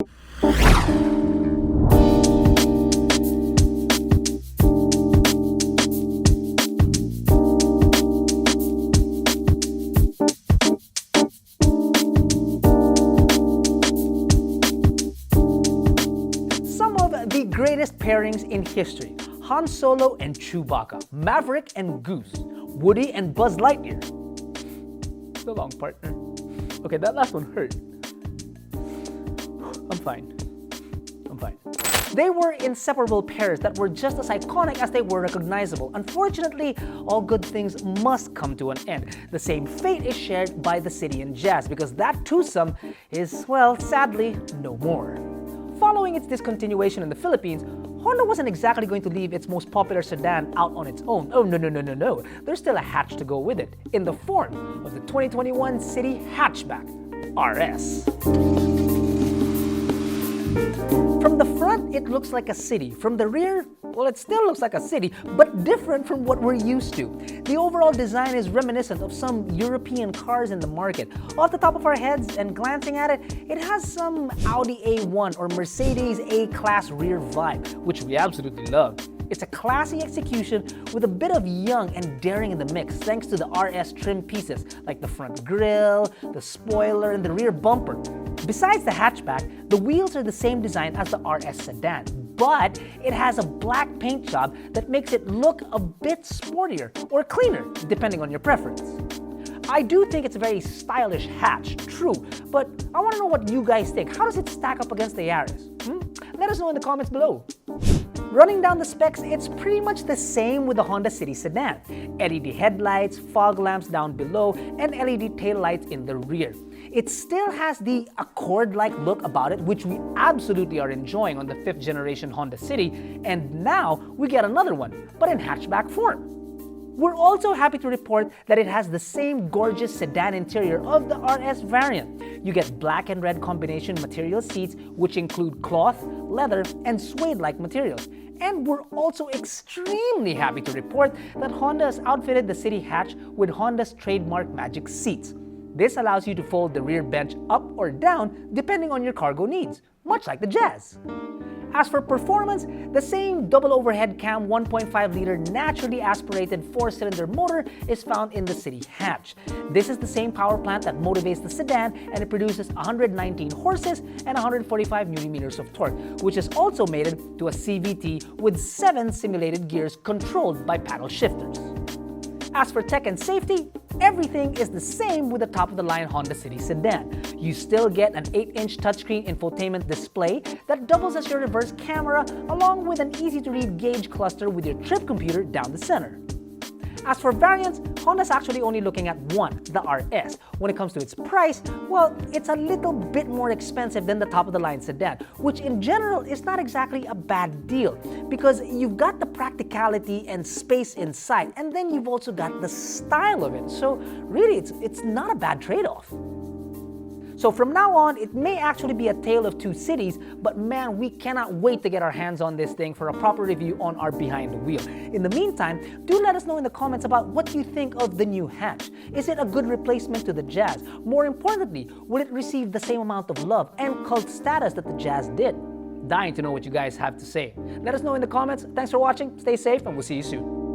The greatest pairings in history: Han Solo and Chewbacca, Maverick and Goose, Woody and Buzz Lightyear. So long, partner. Okay, that last one hurt. I'm fine. They were inseparable pairs that were just as iconic as they were recognizable. Unfortunately, all good things must come to an end. The same fate is shared by the City and Jazz, because that twosome is, well, sadly, no more. Following its discontinuation in the Philippines, Honda wasn't exactly going to leave its most popular sedan out on its own. Oh, no. There's still a hatch to go with it, in the form of the 2021 City Hatchback, RS. From the front, it looks like a city. From the rear, well, it still looks like a city, but different from what we're used to. The overall design is reminiscent of some European cars in the market. Off the top of our heads and glancing at it, it has some Audi A1 or Mercedes A-Class rear vibe, which we absolutely love. It's a classy execution with a bit of young and daring in the mix, thanks to the RS trim pieces like the front grille, the spoiler, and the rear bumper. Besides the hatchback, the wheels are the same design as the RS sedan, but it has a black paint job that makes it look a bit sportier or cleaner, depending on your preference. I do think it's a very stylish hatch, true, but I want to know what you guys think. How does it stack up against the Yaris? Let us know in the comments below. Running down the specs, it's pretty much the same with the Honda City sedan. LED headlights, fog lamps down below, and LED taillights in the rear. It still has the Accord-like look about it, which we absolutely are enjoying on the 5th generation Honda City, and now we get another one, but in hatchback form. We're also happy to report that it has the same gorgeous sedan interior of the RS variant. You get black and red combination material seats, which include cloth, leather, and suede-like materials. And we're also extremely happy to report that Honda has outfitted the City Hatch with Honda's trademark Magic Seats. This allows you to fold the rear bench up or down depending on your cargo needs, much like the Jazz. As for performance, the same double overhead cam 1.5-liter naturally aspirated 4-cylinder motor is found in the City Hatch. This is the same power plant that motivates the sedan, and it produces 119 horses and 145 Nm of torque, which is also mated to a CVT with 7 simulated gears controlled by paddle shifters. As for tech and safety, everything is the same with the top-of-the-line Honda City sedan. You still get an 8-inch touchscreen infotainment display that doubles as your reverse camera, along with an easy-to-read gauge cluster with your trip computer down the center. As for variants, Honda's actually only looking at one, the RS. When it comes to its price, well, it's a little bit more expensive than the top-of-the-line sedan, which in general is not exactly a bad deal, because you've got the practicality and space inside, and then you've also got the style of it. So really, it's not a bad trade-off. So from now on, it may actually be a tale of two cities, but man, we cannot wait to get our hands on this thing for a proper review on our Behind the Wheel. In the meantime, do let us know in the comments about what you think of the new hatch. Is it a good replacement to the Jazz? More importantly, will it receive the same amount of love and cult status that the Jazz did? Dying to know what you guys have to say. Let us know in the comments. Thanks for watching, stay safe, and we'll see you soon.